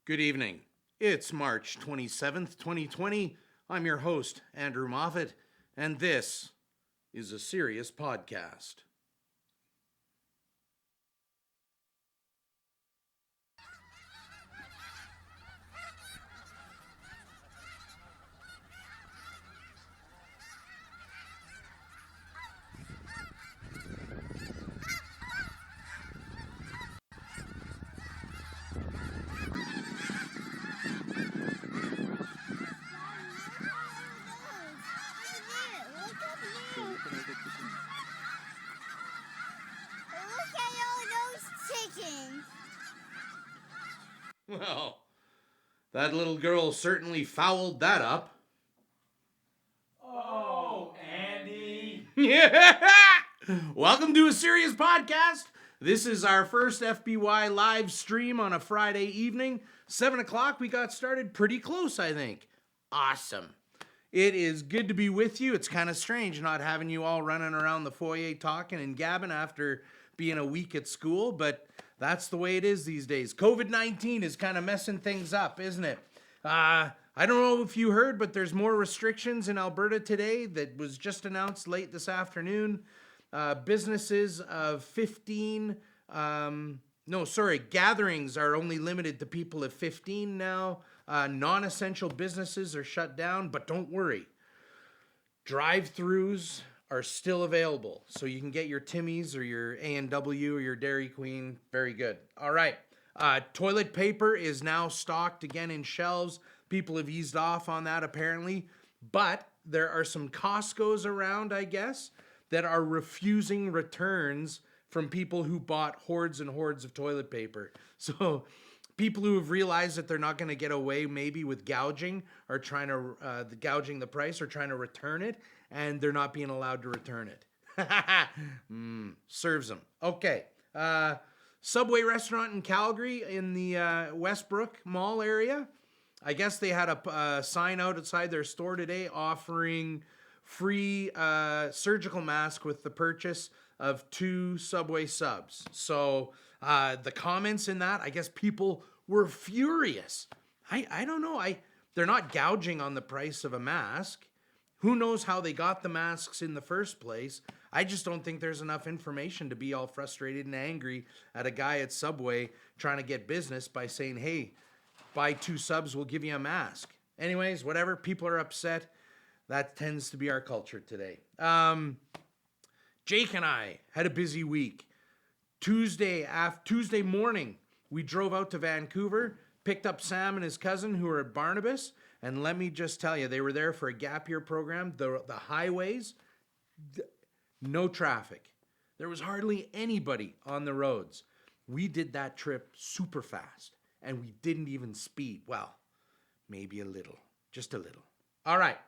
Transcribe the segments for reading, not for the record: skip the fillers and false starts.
Good evening. It's March 27th, 2020. I'm your host, Andrew Moffat, and this is a serious podcast. Well, that little girl certainly fouled that up. Oh, Andy. Yeah! Welcome to a serious podcast. This is our first FBY live stream on a Friday evening. 7 o'clock, we got started pretty close, I think. Awesome. It is good to be with you. It's kind of strange not having you all running around the foyer talking and gabbing after being a week at school, but that's the way it is these days. COVID-19 is kind of messing things up, isn't it? I don't know if you heard, but there's more restrictions in Alberta today that was just announced late this afternoon. Businesses of 15, gatherings are only limited to people of 15 now. Non-essential businesses are shut down, but don't worry. Drive-throughs are still available, so you can get your Timmy's or your A&W or your Dairy Queen. Very good. All right. Toilet paper is now stocked again in shelves. People have eased off on that apparently, but there are some Costco's around, I guess, that are refusing returns from people who bought hordes and hordes of toilet paper. So people who have realized that they're not going to get away maybe with gouging or trying to gouging the price or trying to return it, and they're not being allowed to return it. Serves them. Okay. Subway restaurant in Calgary in the Westbrook Mall area. I guess they had a sign out outside their store today offering free surgical mask with the purchase of 2 Subway subs. So the comments in that, I guess people were furious. I don't know. They're not gouging on the price of a mask. Who knows how they got the masks in the first place? I just don't think there's enough information to be all frustrated and angry at a guy at Subway trying to get business by saying, hey, buy 2 subs, we'll give you a mask. Anyways, whatever. People are upset. That tends to be our culture today. Jake and I had a busy week. Tuesday morning, we drove out to Vancouver, picked up Sam and his cousin who are at Barnabas, and let me just tell you, they were there for a gap year program. The highways, no traffic. There was hardly anybody on the roads. We did that trip super fast, and we didn't even speed. Well, maybe a little, just a little. All right.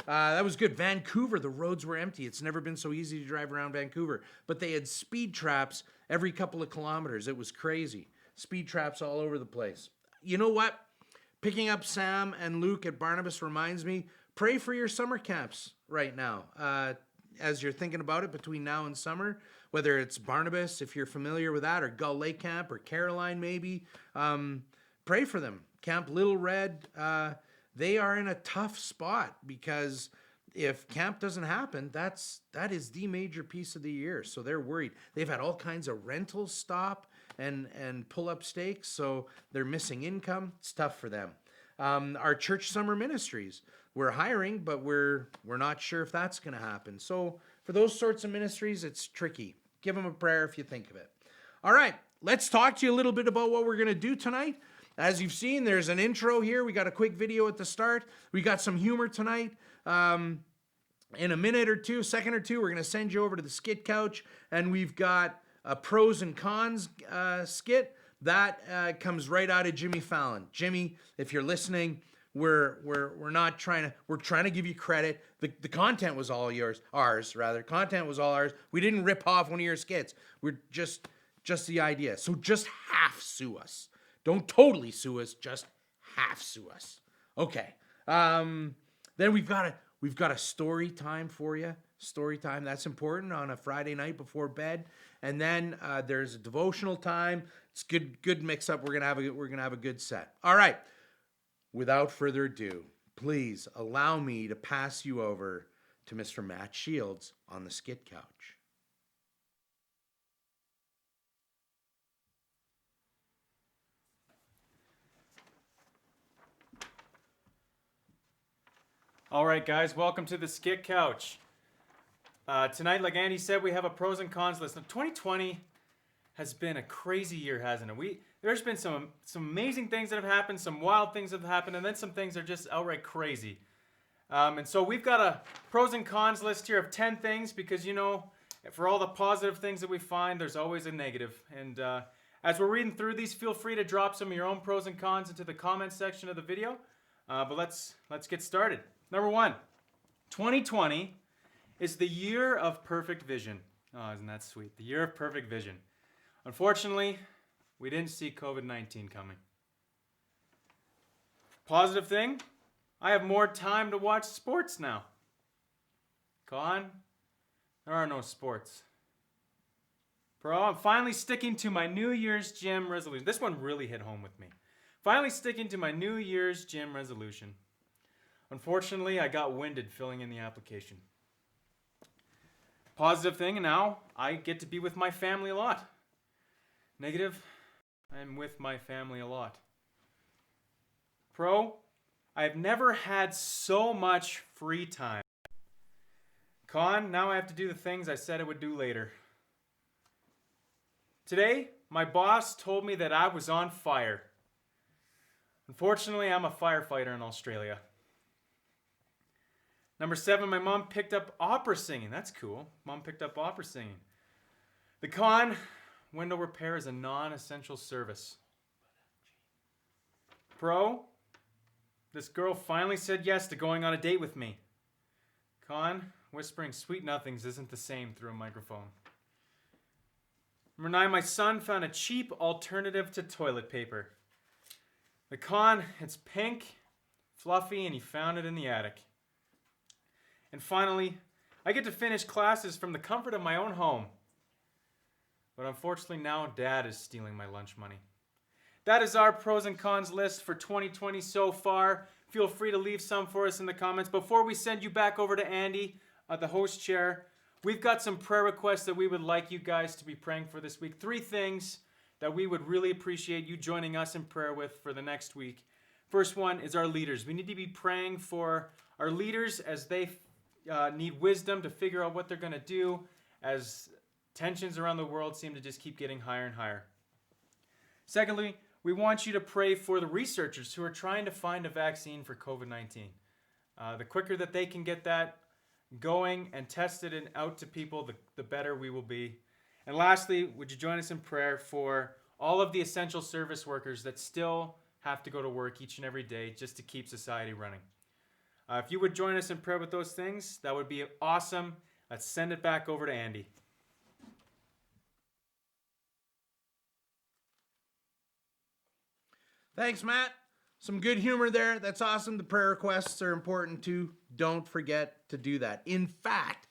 That was good. Vancouver, the roads were empty. It's never been so easy to drive around Vancouver. But they had speed traps every couple of kilometers. It was crazy. Speed traps all over the place. You know what? Picking up Sam and Luke at Barnabas reminds me, pray for your summer camps right now. As you're thinking about it between now and summer, whether it's Barnabas, if you're familiar with that, or Gull Lake Camp, or Caroline maybe, pray for them. Camp Little Red, they are in a tough spot because if camp doesn't happen, that is the major piece of the year. So they're worried. They've had all kinds of rentals stop and pull up stakes, so they're missing income. It's tough for them. Our church summer ministries, we're hiring, but we're not sure if that's going to happen. So for those sorts of ministries, it's tricky. Give them a prayer if you think of it. All right, let's talk to you a little bit about what we're going to do tonight. As you've seen, there's an intro here. We got a quick video at the start. We got some humor tonight. In a minute or two, second or two, we're going to send you over to the skit couch, and we've got a pros and cons skit that comes right out of Jimmy Fallon. Jimmy, if you're listening, we're trying to give you credit. The content was all ours. Content was all ours. We didn't rip off one of your skits. We're just the idea. So just half sue us. Don't totally sue us, just half sue us. Okay. Then we've got a story time for you. Story time, that's important on a Friday night before bed. And then there's a devotional time. It's good mix up. We're gonna have a good set. All right. Without further ado, please allow me to pass you over to Mr. Matt Shields on the skit couch. All right, guys, welcome to the Skit Couch. Tonight, like Andy said, we have a pros and cons list. Now, 2020 has been a crazy year, hasn't it? There's been some amazing things that have happened, some wild things that have happened, and then some things that are just outright crazy. And so we've got a pros and cons list here of 10 things because, you know, for all the positive things that we find, there's always a negative. And as we're reading through these, feel free to drop some of your own pros and cons into the comment section of the video. But let's get started. Number 1, 2020 is the year of perfect vision. Oh, isn't that sweet? The year of perfect vision. Unfortunately, we didn't see COVID-19 coming. Positive thing, I have more time to watch sports now. Con, there are no sports. Pro, I'm finally sticking to my New Year's gym resolution. This one really hit home with me. Finally sticking to my New Year's gym resolution. Unfortunately, I got winded filling in the application. Positive thing, and now I get to be with my family a lot. Negative, I'm with my family a lot. Pro, I've never had so much free time. Con, now I have to do the things I said I would do later. Today, my boss told me that I was on fire. Unfortunately, I'm a firefighter in Australia. Number 7, my mom picked up opera singing. That's cool. Mom picked up opera singing. The con, window repair is a non-essential service. Pro, this girl finally said yes to going on a date with me. Con, whispering sweet nothings isn't the same through a microphone. Number 9, my son found a cheap alternative to toilet paper. The con, it's pink, fluffy, and he found it in the attic. And finally, I get to finish classes from the comfort of my own home. But unfortunately now Dad is stealing my lunch money. That is our pros and cons list for 2020 so far. Feel free to leave some for us in the comments. Before we send you back over to Andy at the host chair, we've got some prayer requests that we would like you guys to be praying for this week. 3 things that we would really appreciate you joining us in prayer with for the next week. First one is our leaders. We need to be praying for our leaders as they need wisdom to figure out what they're going to do as tensions around the world seem to just keep getting higher and higher. Secondly, we want you to pray for the researchers who are trying to find a vaccine for COVID-19. The quicker that they can get that going and tested and out to people, the better we will be. And lastly, would you join us in prayer for all of the essential service workers that still have to go to work each and every day just to keep society running. If you would join us in prayer with those things, that would be awesome. Let's send it back over to Andy. Thanks, Matt. Some good humor there. That's awesome. The prayer requests are important too. Don't forget to do that. In fact,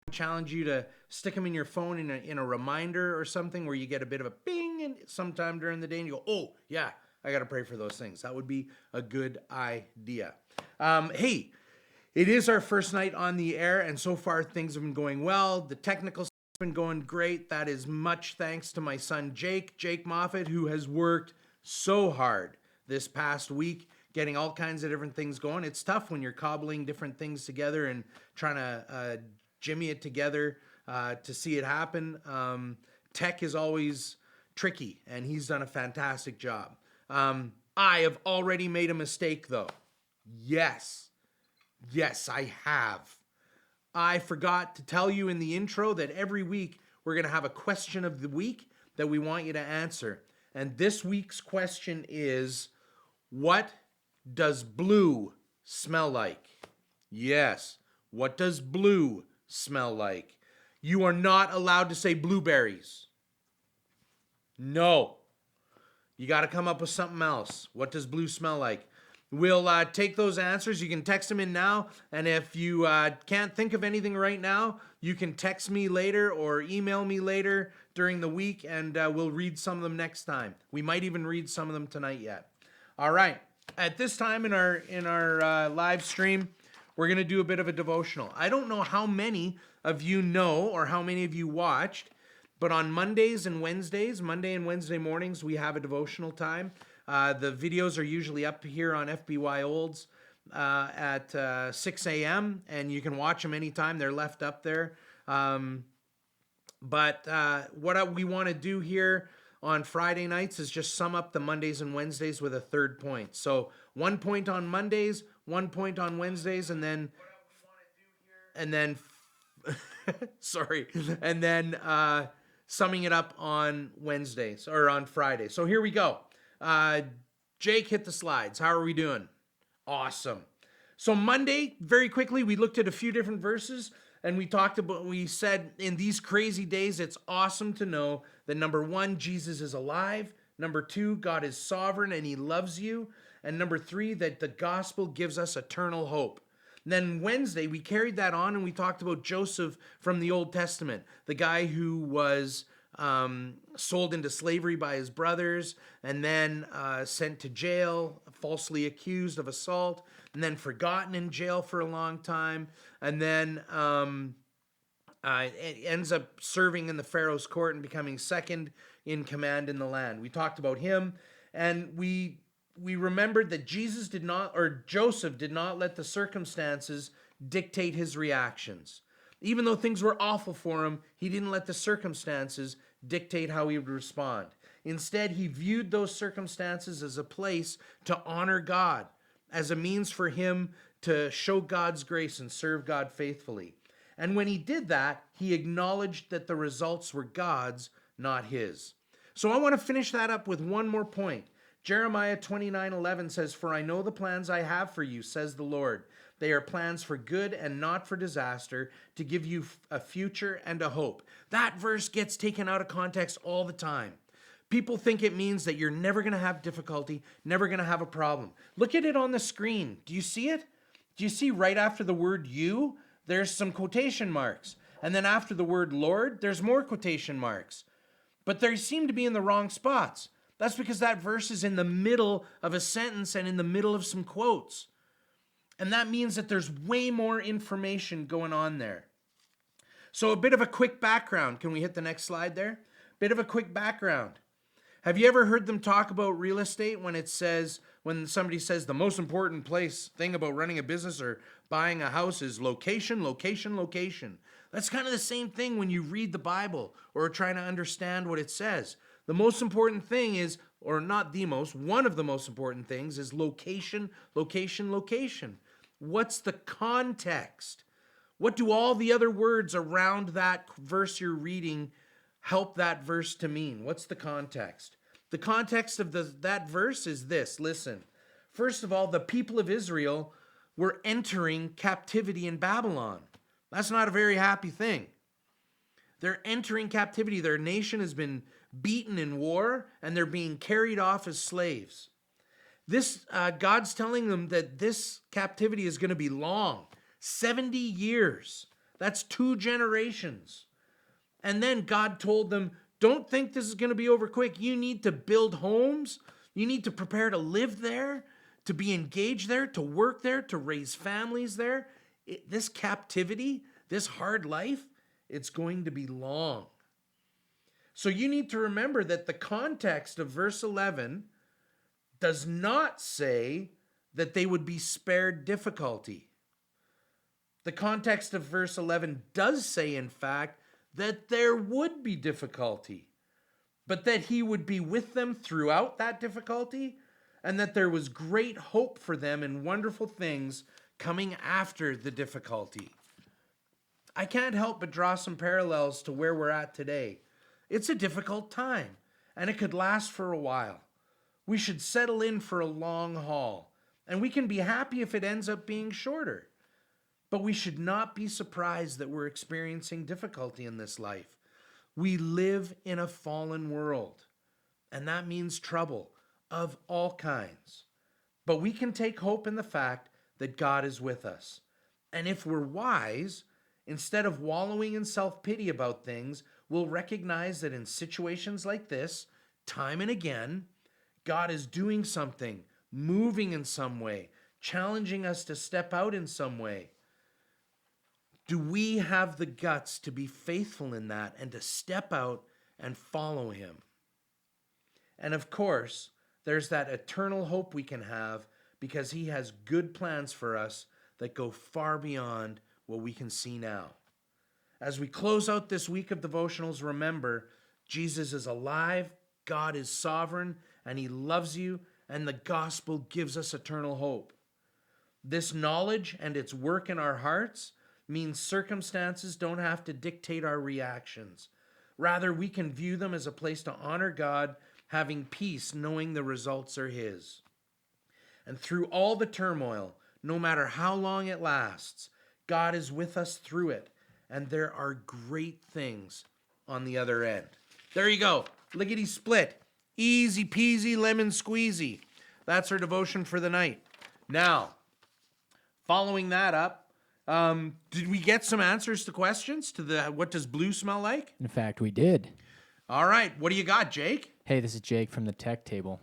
I challenge you to stick them in your phone in a reminder or something where you get a bit of a ping and sometime during the day and you go, oh, yeah, I got to pray for those things. That would be a good idea. Hey, it is our first night on the air, and so far things have been going well. The technical stuff's been going great. That is much thanks to my son, Jake Moffat, who has worked so hard this past week, getting all kinds of different things going. It's tough when you're cobbling different things together and trying to jimmy it together to see it happen. Tech is always tricky, and he's done a fantastic job. I have already made a mistake, though. Yes, I have. I forgot to tell you in the intro that every week we're going to have a question of the week that we want you to answer. And this week's question is, what does blue smell like? Yes, what does blue smell like? You are not allowed to say blueberries. No. You got to come up with something else. What does blue smell like? We'll take those answers. You can text them in now. And if you can't think of anything right now, you can text me later or email me later during the week, and we'll read some of them next time. We might even read some of them tonight yet. All right. At this time in our live stream, we're going to do a bit of a devotional. I don't know how many of you know or how many of you watched, but on Mondays and Wednesdays, Monday and Wednesday mornings, we have a devotional time. The videos are usually up here on FBY Olds at 6 a.m., and you can watch them anytime. They're left up there. But what we want to do here on Friday nights is just sum up the Mondays and Wednesdays with a third point. So 1 point on Mondays, 1 point on Wednesdays, and then sorry, and then summing it up on Wednesdays or on Friday. So here we go. Jake, hit the slides. How are we doing? Awesome. So Monday, very quickly, we looked at a few different verses, and we said in these crazy days, it's awesome to know that number 1, Jesus is alive. Number 2, God is sovereign and he loves you. And number 3, that the gospel gives us eternal hope. Then Wednesday, we carried that on and we talked about Joseph from the Old Testament, the guy who was sold into slavery by his brothers and then sent to jail, falsely accused of assault, and then forgotten in jail for a long time, and then ends up serving in the Pharaoh's court and becoming second in command in the land. We talked about him, and we remembered that Joseph did not let the circumstances dictate his reactions. Even though things were awful for him, he didn't let the circumstances dictate how he would respond. Instead, he viewed those circumstances as a place to honor God, as a means for him to show God's grace and serve God faithfully. And when he did that, he acknowledged that the results were God's, not his. So I want to finish that up with one more point. Jeremiah 29:11 says, "For I know the plans I have for you, says the Lord. They are plans for good and not for disaster, to give you a future and a hope." That verse gets taken out of context all the time. People think it means that you're never going to have difficulty, never going to have a problem. Look at it on the screen. Do you see it? Do you see right after the word you, there's some quotation marks. And then after the word Lord, there's more quotation marks. But they seem to be in the wrong spots. That's because that verse is in the middle of a sentence and in the middle of some quotes. And that means that there's way more information going on there. So a bit of a quick background. Can we hit the next slide there? Bit of a quick background. Have you ever heard them talk about real estate when somebody says the most important thing about running a business or buying a house is location, location, location? That's kind of the same thing when you read the Bible or are trying to understand what it says. The most important thing is, or not the most, one of the most important things is location, location, location. What's the context? What do all the other words around that verse you're reading help that verse to mean? What's the context? The context of that verse is this. Listen. First of all, the people of Israel were entering captivity in Babylon. That's not a very happy thing. They're entering captivity. Their nation has been beaten in war, and they're being carried off as slaves. God's telling them that this captivity is going to be long, 70 years. That's 2 generations. And then God told them, don't think this is going to be over quick. You need to build homes. You need to prepare to live there, to be engaged there, to work there, to raise families there. This captivity, this hard life, it's going to be long. So you need to remember that the context of verse 11 does not say that they would be spared difficulty. The context of verse 11 does say, in fact, that there would be difficulty, but that he would be with them throughout that difficulty, and that there was great hope for them and wonderful things coming after the difficulty. I can't help but draw some parallels to where we're at today. It's a difficult time, and it could last for a while. We should settle in for a long haul, and we can be happy if it ends up being shorter. But we should not be surprised that we're experiencing difficulty in this life. We live in a fallen world, and that means trouble of all kinds. But we can take hope in the fact that God is with us. And if we're wise, instead of wallowing in self-pity about things, we'll recognize that in situations like this, time and again, God is doing something, moving in some way, challenging us to step out in some way. Do we have the guts to be faithful in that and to step out and follow him? And of course, there's that eternal hope we can have because he has good plans for us that go far beyond what we can see now. As we close out this week of devotionals, remember, Jesus is alive, God is sovereign, and he loves you, and the gospel gives us eternal hope. This knowledge and its work in our hearts means circumstances don't have to dictate our reactions. Rather, we can view them as a place to honor God, having peace, knowing the results are his. And through all the turmoil, no matter how long it lasts, God is with us through it, and there are great things on the other end. There you go. Lickety split. Easy peasy lemon squeezy. That's our devotion for the night. Now, following that up, did we get some answers to questions to the what does blue smell like? In fact, we did. All right. What do you got, Jake? Hey, this is Jake from the Tech Table.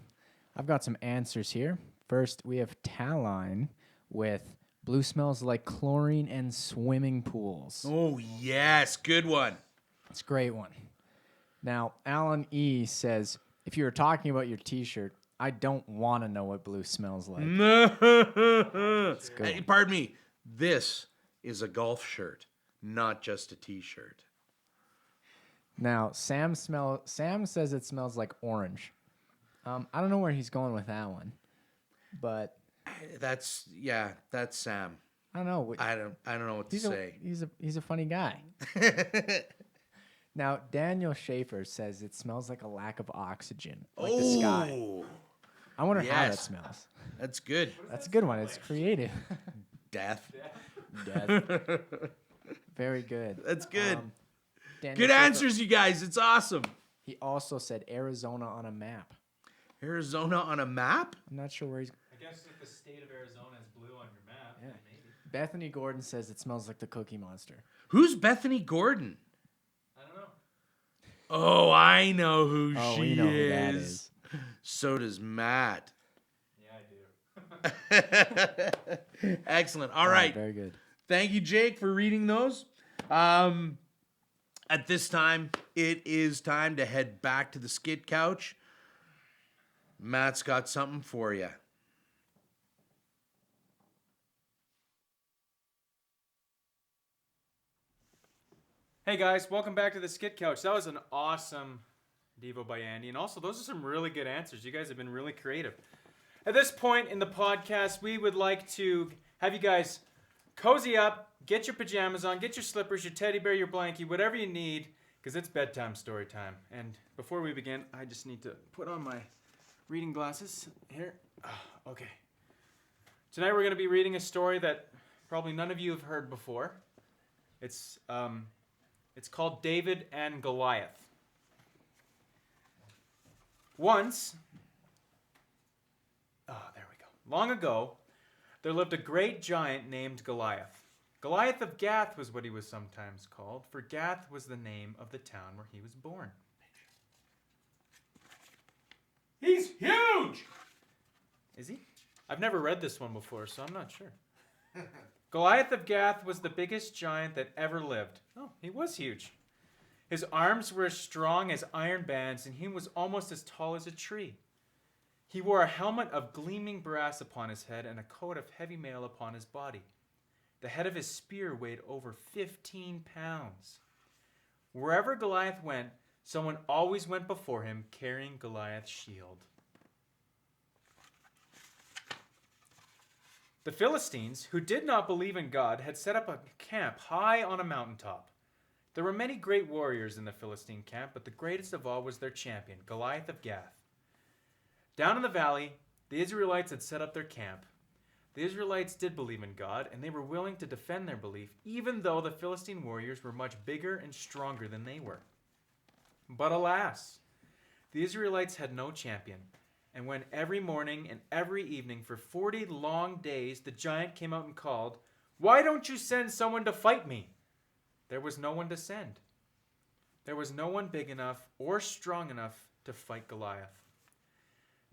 I've got some answers here. First, we have Taline with blue smells like chlorine and swimming pools. Oh, yes. Good one. It's a great one. Now, Alan E. says, if you were talking about your t-shirt, I don't want to know what blue smells like. That's good. Hey, pardon me. This is a golf shirt, not just a t-shirt. Now, Sam says it smells like orange. I don't know where he's going with that one, but That's Sam. I don't know. I don't know what to say. He's a funny guy. Now, Daniel Schaefer says it smells like a lack of oxygen, like the sky. I wonder how that Yes. smells. That's good. That's a good one. It's creative. Death. Death. Very good. That's good. Daniel Good Schaefer, answers, you guys. It's awesome. He also said Arizona on a map. Arizona on a map? I'm not sure where he's... I guess if the state of Arizona is blue on your map, Yeah. maybe. Bethany Gordon says it smells like the Cookie Monster. Who's Bethany Gordon? I don't know. Oh, I know who Oh, she we know who that is. is. So does Matt. Yeah, I do. Excellent. All right. Very good. Thank you, Jake, for reading those. At this time, it is time to head back to the skid couch. Matt's got something for you. Hey guys, welcome back to the Skit Couch. That was an awesome Devo by Andy. And also, those are some really good answers. You guys have been really creative. At this point in the podcast, we would like to have you guys cozy up, get your pajamas on, get your slippers, your teddy bear, your blankie, whatever you need, because it's bedtime story time. And before we begin, I just need to put on my reading glasses here. Okay. Tonight we're going to be reading a story that probably none of you have heard before. It's called David and Goliath. Once, there we go. Long ago, there lived a great giant named Goliath. Goliath of Gath was what he was sometimes called, for Gath was the name of the town where he was born. He's huge! Is he? I've never read this one before, so I'm not sure. Goliath of Gath was the biggest giant that ever lived. Oh, he was huge. His arms were as strong as iron bands, and he was almost as tall as a tree. He wore a helmet of gleaming brass upon his head and a coat of heavy mail upon his body. The head of his spear weighed over 15 pounds. Wherever Goliath went, someone always went before him carrying Goliath's shield. The Philistines, who did not believe in God, had set up a camp high on a mountaintop. There were many great warriors in the Philistine camp, but the greatest of all was their champion, Goliath of Gath. Down in the valley, the Israelites had set up their camp. The Israelites did believe in God, and they were willing to defend their belief, even though the Philistine warriors were much bigger and stronger than they were. But alas, the Israelites had no champion. And when every morning and every evening for 40 long days the giant came out and called, "Why don't you send someone to fight me?" There was no one to send. There was no one big enough or strong enough to fight Goliath.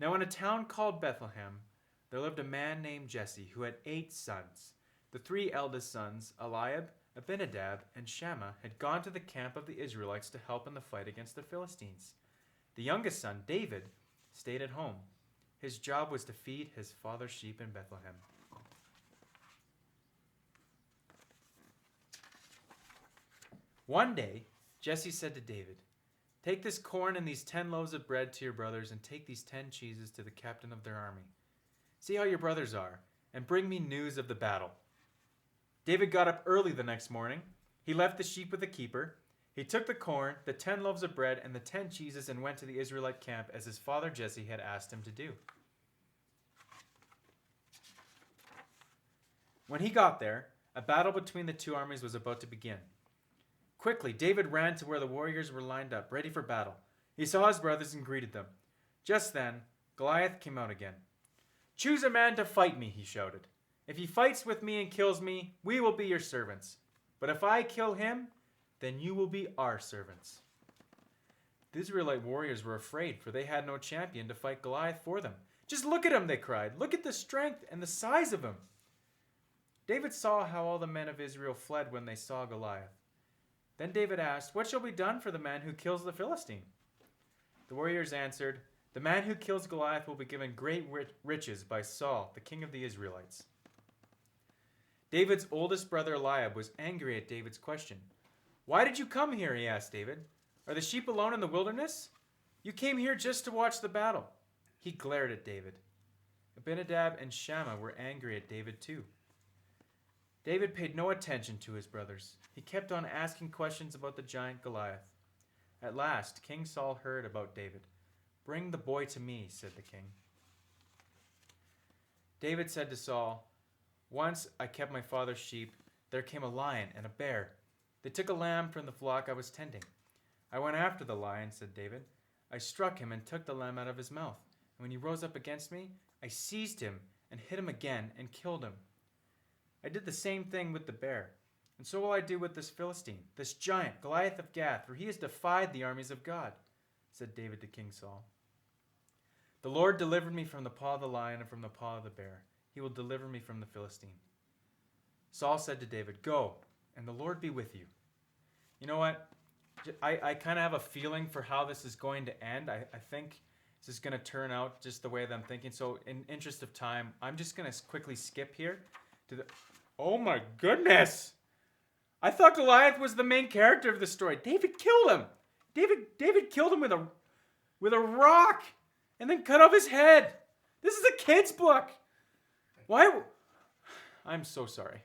Now in a town called Bethlehem, there lived a man named Jesse who had 8 sons. The 3 eldest sons, Eliab, Abinadab, and Shammah, had gone to the camp of the Israelites to help in the fight against the Philistines. The youngest son, David, stayed at home. His job was to feed his father's sheep in Bethlehem. One day, Jesse said to David, "Take this corn and these 10 loaves of bread to your brothers, and take these 10 cheeses to the captain of their army. See how your brothers are, and bring me news of the battle." David got up early the next morning. He left the sheep with the keeper. He took the corn, the 10 loaves of bread, and the 10 cheeses and went to the Israelite camp as his father Jesse had asked him to do. When he got there, a battle between the 2 armies was about to begin. Quickly, David ran to where the warriors were lined up, ready for battle. He saw his brothers and greeted them. Just then, Goliath came out again. "Choose a man to fight me," he shouted. "If he fights with me and kills me, we will be your servants. But if I kill him, then you will be our servants." The Israelite warriors were afraid, for they had no champion to fight Goliath for them. "Just look at him," they cried. "Look at the strength and the size of him." David saw how all the men of Israel fled when they saw Goliath. Then David asked, "What shall be done for the man who kills the Philistine?" The warriors answered, "The man who kills Goliath will be given great riches by Saul, the king of the Israelites." David's oldest brother Eliab was angry at David's question. "Why did you come here?" he asked David. "Are the sheep alone in the wilderness? You came here just to watch the battle." He glared at David. Abinadab and Shammah were angry at David too. David paid no attention to his brothers. He kept on asking questions about the giant Goliath. At last, King Saul heard about David. "Bring the boy to me," said the king. David said to Saul, "Once I kept my father's sheep. There came a lion and a bear. They took a lamb from the flock I was tending. I went after the lion," said David. "I struck him and took the lamb out of his mouth. And when he rose up against me, I seized him and hit him again and killed him. I did the same thing with the bear. And so will I do with this Philistine, this giant, Goliath of Gath, for he has defied the armies of God," said David to King Saul. "The Lord delivered me from the paw of the lion and from the paw of the bear. He will deliver me from the Philistine." Saul said to David, "Go, and the Lord be with you." You know what? I kind of have a feeling for how this is going to end. I think this is going to turn out just the way that I'm thinking. So in interest of time, I'm just going to quickly skip here to the... Oh my goodness! I thought Goliath was the main character of the story. David killed him. David killed him with a rock and then cut off his head. This is a kid's book. Why? I'm so sorry.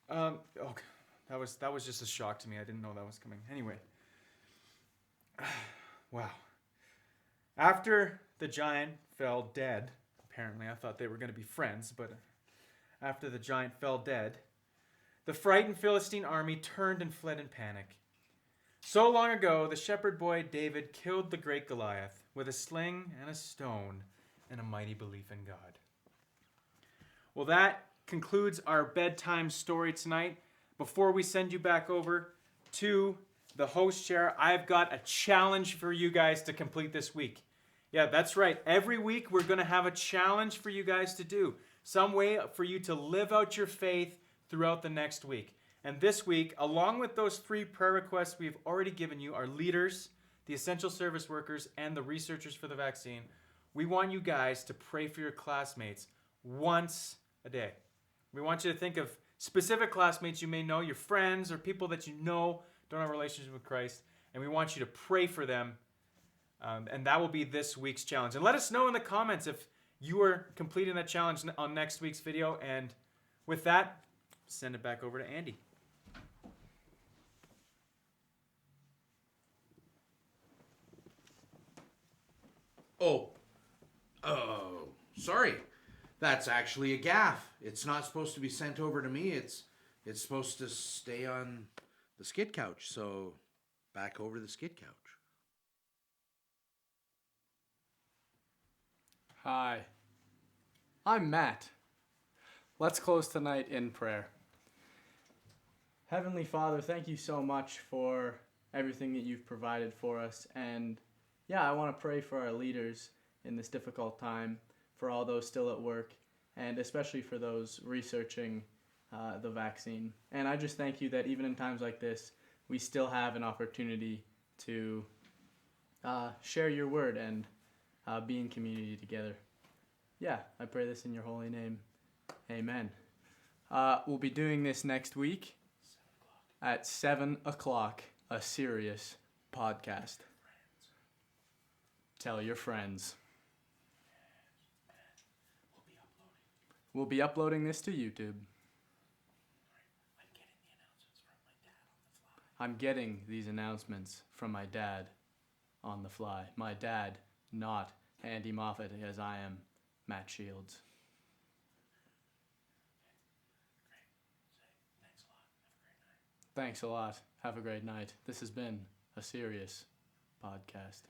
Okay. That was just a shock to me. I didn't know that was coming. Anyway. Wow. After the giant fell dead, apparently I thought they were going to be friends, but after the giant fell dead, the frightened Philistine army turned and fled in panic. So long ago, the shepherd boy David killed the great Goliath with a sling and a stone and a mighty belief in God. Well, that concludes our bedtime story tonight. Before we send you back over to the host chair, I've got a challenge for you guys to complete this week. Yeah, that's right. Every week we're going to have a challenge for you guys to do. Some way for you to live out your faith throughout the next week. And this week, along with those 3 prayer requests we've already given you, our leaders, the essential service workers, and the researchers for the vaccine, we want you guys to pray for your classmates once a day. We want you to think of specific classmates you may know, your friends or people that you know don't have a relationship with Christ, and we want you to pray for them, and that will be this week's challenge. And let us know in the comments if you are completing that challenge on next week's video, and with that, send it back over to Andy. Oh, sorry. That's actually a gaffe. It's not supposed to be sent over to me. It's supposed to stay on the skid couch. So back over to the skid couch. Hi. I'm Matt. Let's close tonight in prayer. Heavenly Father, thank you so much for everything that you've provided for us. And I want to pray for our leaders in this difficult time, for all those still at work, and especially for those researching the vaccine. And I just thank you that even in times like this, we still have an opportunity to share your word and be in community together. I pray this in your holy name. Amen. We'll be doing this next week at 7 o'clock, a serious podcast. Tell your friends. We'll be uploading this to YouTube. I'm getting these announcements from my dad on the fly. My dad, not Andy Moffat, as I am Matt Shields. Thanks a lot. Have a great night. This has been a serious podcast.